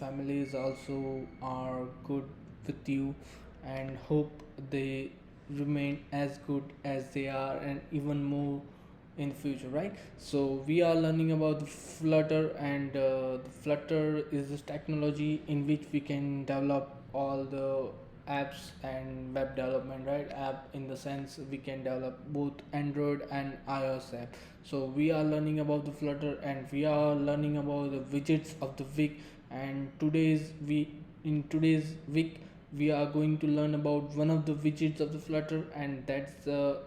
families also are good with you, and hope they remain as good as they are and even more in the future, right? So we are learning about the Flutter, and the Flutter is this technology in which we can develop all the apps and web development, right? App in the sense we can develop both Android and iOS app. So we are learning about the Flutter, and we are learning about the widgets of the week. And today's week we are going to learn about one of the widgets of the Flutter, and that's the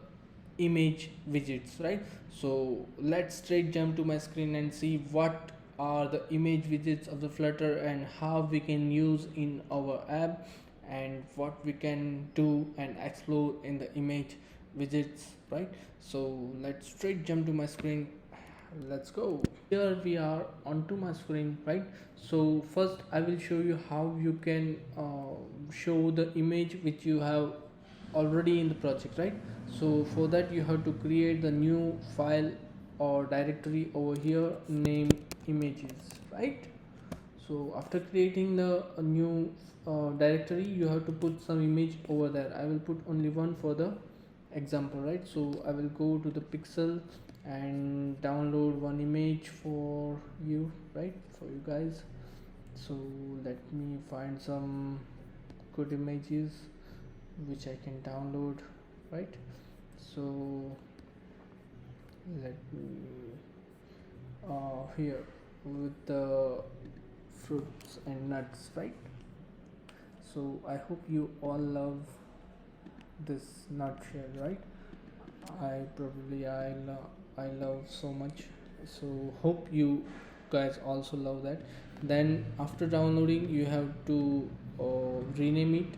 image widgets, right? So let's straight jump to my screen and see what are the image widgets of the Flutter and how we can use in our app, and what we can do and explore in the image widgets, right? So let's straight jump to my screen. Let's go. Here we are onto my screen, right? So first I will show you how you can show the image which you have already in the project, right? So for that you have to create the new file or directory over here, name images, right? So after creating the new directory, you have to put some image over there. I will put only one for the example, right? So I will go to the pixel and download one image for you, right, for you guys. So let me find some good images which I can download, right? So let me here with the fruits and nuts, right? So I hope you all love this nutshell, right? I love so much, so hope you guys also love that. Then after downloading you have to rename it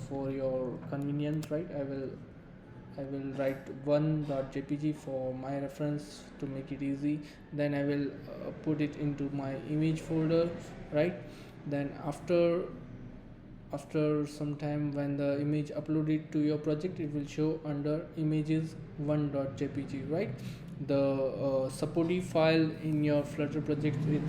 for your convenience, right? I will write one.jpg for my reference to make it easy. Then I will put it into my image folder, right? Then after some time, when the image uploaded to your project, it will show under images 1.jpg, right? The supportive file in your Flutter project is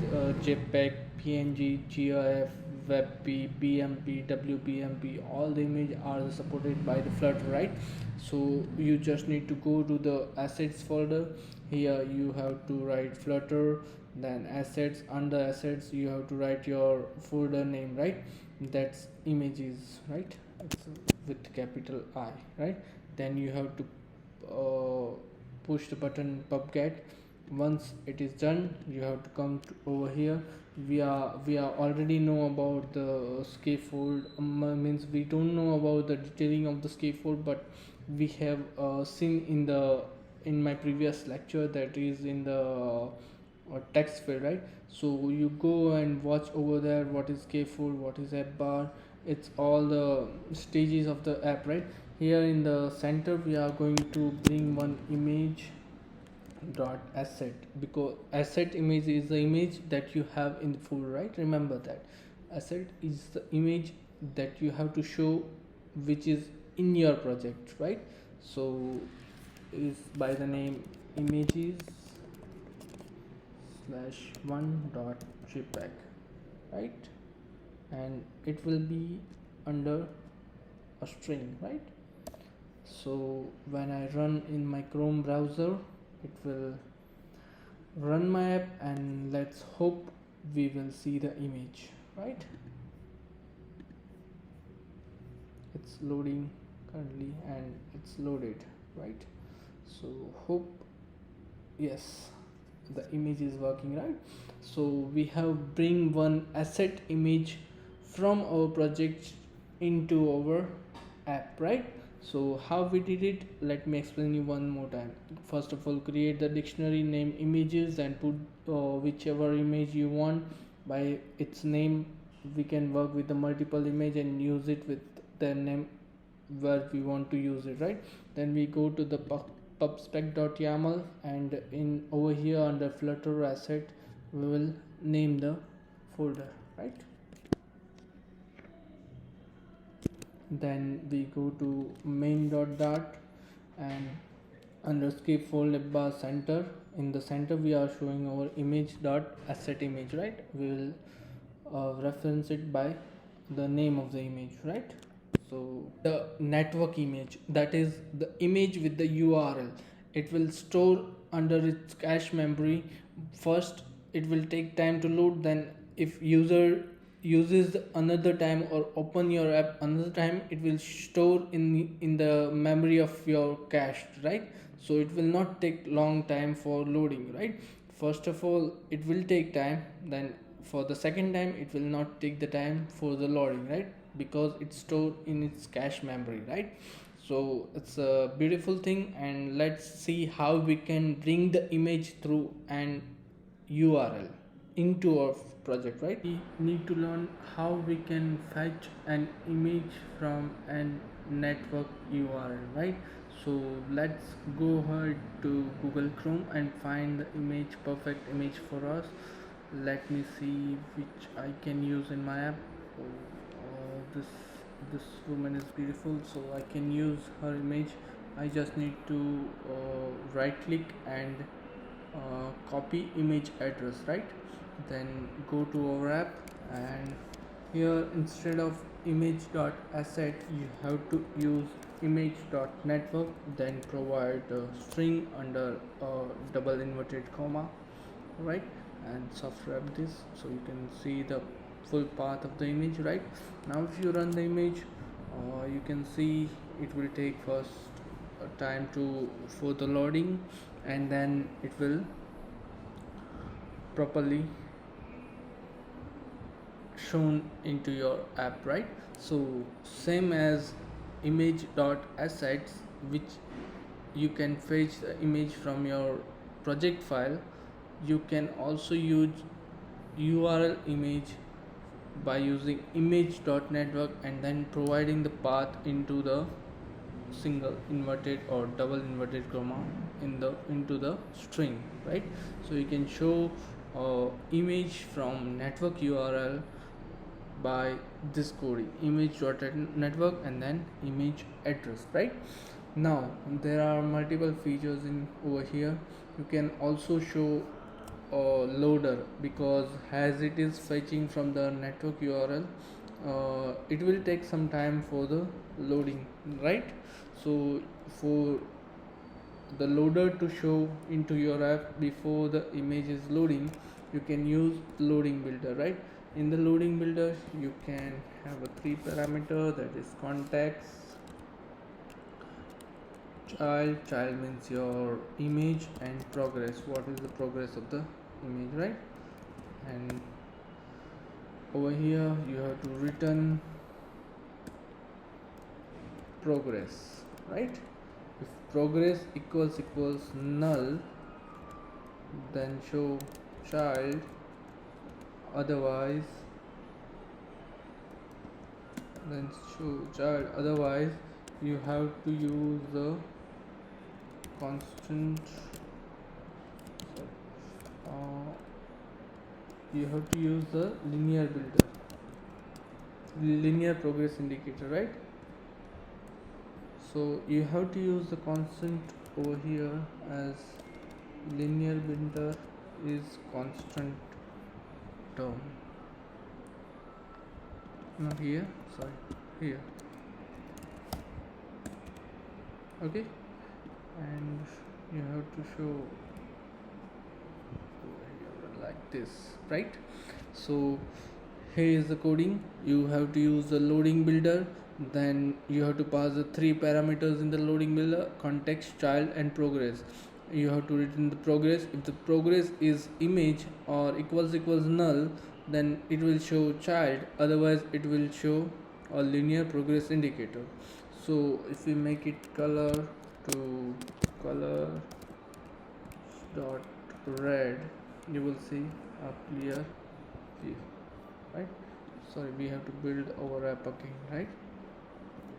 jpeg, png, gif, webp, bmp, wbmp. All the image are supported by the Flutter, right? So you just need to go to the assets folder. Here you have to write Flutter, then assets. Under assets you have to write your folder name, right? That's images, right? It's with capital I, right? Then you have to push the button pubget. Once it is done, you have to come over here. We are already know about the scaffold, means we don't know about the detailing of the scaffold, but we have seen in my previous lecture, that is in the text field, right? So you go and watch over there what is scaffold, what is app bar. It's all the stages of the app, right? Here in the center we are going to bring one image dot asset, because asset image is the image that you have in the folder, right? Remember that asset is the image that you have to show, which is in your project, right? So is by the name images slash one dot jpeg, right? And it will be under a string, right? So when I run in my Chrome browser, it will run my app, and let's hope we will see the image, right? It's loading currently, and it's loaded, right? So hope, yes, the image is working, right? So we have bring one asset image from our project into our app, right? So how we did it, let me explain you one more time. First of all, create the dictionary name images and put whichever image you want by its name. We can work with the multiple image and use it with the name where we want to use it, right? Then we go to the pubspec.yaml, and in over here under Flutter asset we will name the folder, right? Then we go to main.dart, and under scaffold bar center, in the center we are showing our image dot asset image, right? We will reference it by the name of the image, right? So the network image, that is the image with the URL, it will store under its cache memory. First it will take time to load, then if user uses another time or open your app another time, it will store in the memory of your cache, right? So it will not take long time for loading, right? First of all it will take time, then for the second time it will not take the time for the loading, right? Because it's stored in its cache memory, right? So it's a beautiful thing, and let's see how we can bring the image through an URL into our project, right? We need to learn how we can fetch an image from a network URL, right? So let's go ahead to Google Chrome and find the perfect image for us. Let me see which I can use in my app. This woman is beautiful, so I can use her image. I just need to right click and copy image address, right? Then go to our app, and here instead of image.asset you have to use image.network, then provide a string under a double inverted comma, right? And soft wrap this so you can see the full path of the image, right? Now if you run the image, you can see it will take first time to for the loading, and then it will properly shown into your app, right? So same as image.assets, which you can fetch the image from your project file, you can also use URL image by using image.network and then providing the path into the single inverted or double inverted comma into the string, right? So you can show image from network URL by this coding image.network and then image address, right? Now there are multiple features in over here. You can also show loader, because as it is fetching from the network URL, it will take some time for the loading, right? So for the loader to show into your app before the image is loading, you can use loading builder, right? In the loading builder you can have a 3 parameter, that is context child means your image, and progress, what is the progress of the image, right? And over here you have to return progress, right? If progress equals null, then show child, otherwise you have to use the constant you have to use the linear progress indicator, right? So you have to use the constant over here, as linear builder is constant term, not here, sorry, here, okay? And you have to show like this, right? So here is the coding. You have to use the loading builder, then you have to pass the 3 parameters in the loading builder: context, child, and progress. You have to return the progress. If the progress is image or equals null, then it will show child, otherwise it will show a linear progress indicator. So if we make it color to color dot red, you will see a clear view, right? Sorry, we have to build our app again, right?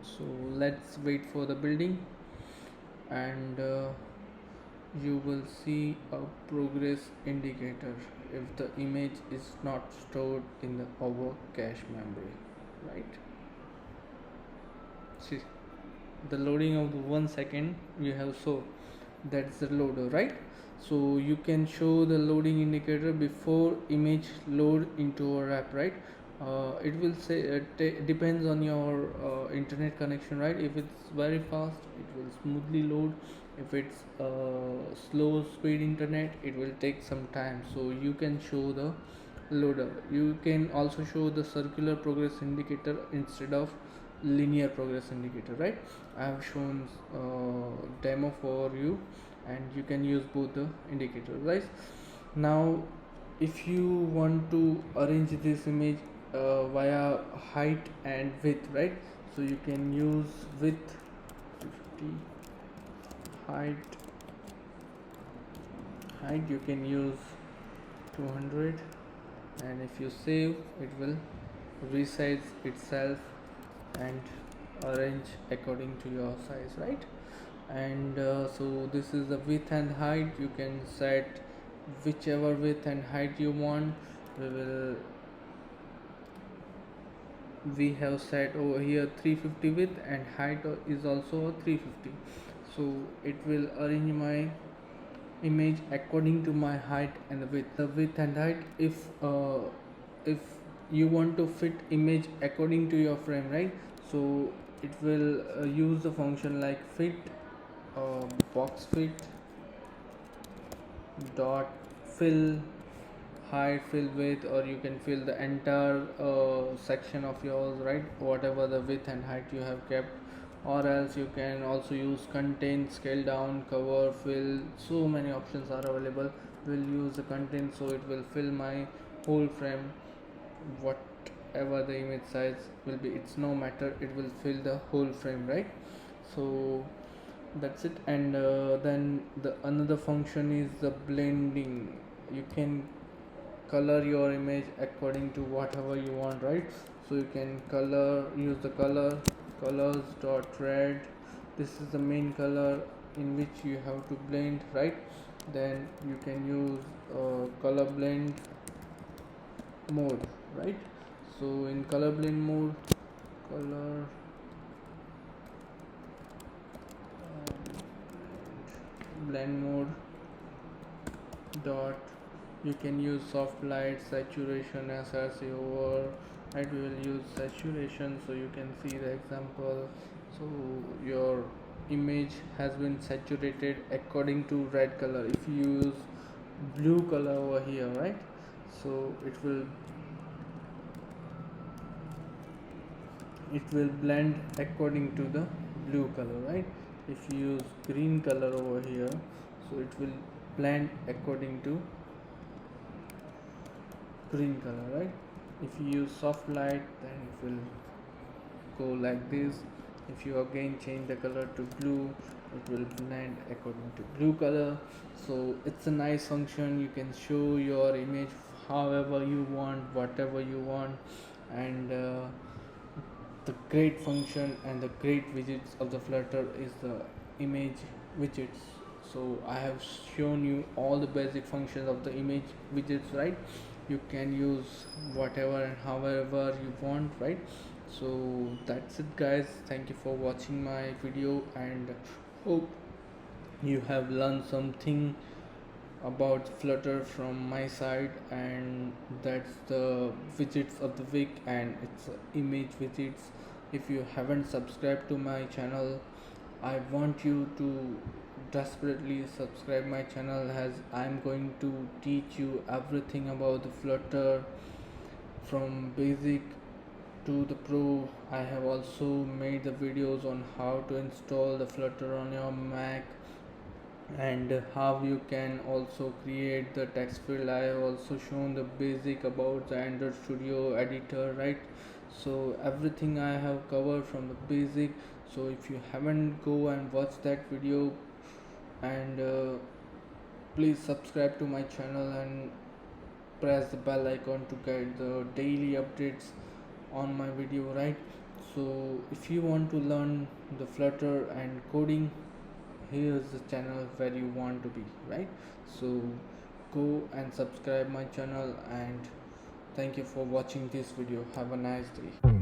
So let's wait for the building, and you will see a progress indicator if the image is not stored in the our cache memory, right? See the loading of the 1 second we have, so that's the loader, right? So you can show the loading indicator before image load into our app, right? It will say depends on your internet connection, right? If it's very fast, it will smoothly load. If it's slow speed internet, it will take some time. So you can show the loader. You can also show the circular progress indicator instead of linear progress indicator, right? I have shown demo for you, and you can use both the indicators, right? Now if you want to arrange this image via height and width, right? So you can use width 50, height you can use 200, and if you save, it will resize itself and arrange according to your size, right? And so this is the width and height. You can set whichever width and height you want. We have set over here 350 width, and height is also 350. So it will arrange my image according to my height and the width and height. If you want to fit image according to your frame, right? So it will use the function like fit box fit dot fill height, fill width, or you can fill the entire section of yours, right? Whatever the width and height you have kept. Or else you can also use content, scale down, cover, fill. So many options are available. We'll use the content, so it will fill my whole frame. Whatever the image size will be, it's no matter, it will fill the whole frame, right? So that's it. And then the another function is the blending. You can color your image according to whatever you want, right? So you can use the colors dot red. This is the main color in which you have to blend, right? Then you can use color blend mode, right? So in color blend mode, color blend mode dot, you can use soft light, saturation, src over, right? We will use saturation, so you can see the example. So your image has been saturated according to red color. If you use blue color over here, right? So it will blend according to the blue color, right? If you use green color over here, so it will blend according to green color, right? If you use soft light, then it will go like this. If you again change the color to blue, it will blend according to blue color. So it's a nice function. You can show your image however you want, whatever you want. And the great function and the great widgets of the Flutter is the image widgets. So I have shown you all the basic functions of the image widgets, right? You can use whatever and however you want, right? So that's it, guys. Thank you for watching my video, and hope you have learned something about Flutter from my side. And that's the widgets of the week, and it's image widgets. If you haven't subscribed to my channel, I want you to desperately subscribe my channel, as I'm going to teach you everything about the Flutter from basic to the pro. I have also made the videos on how to install the Flutter on your Mac, and how you can also create the text field. I have also shown the basic about the Android Studio editor, right? So everything I have covered from the basic. So if you haven't, go and watch that video, and please subscribe to my channel and press the bell icon to get the daily updates on my video, right? So if you want to learn the Flutter and coding, here's the channel where you want to be, right? So go and subscribe my channel, and thank you for watching this video. Have a nice day.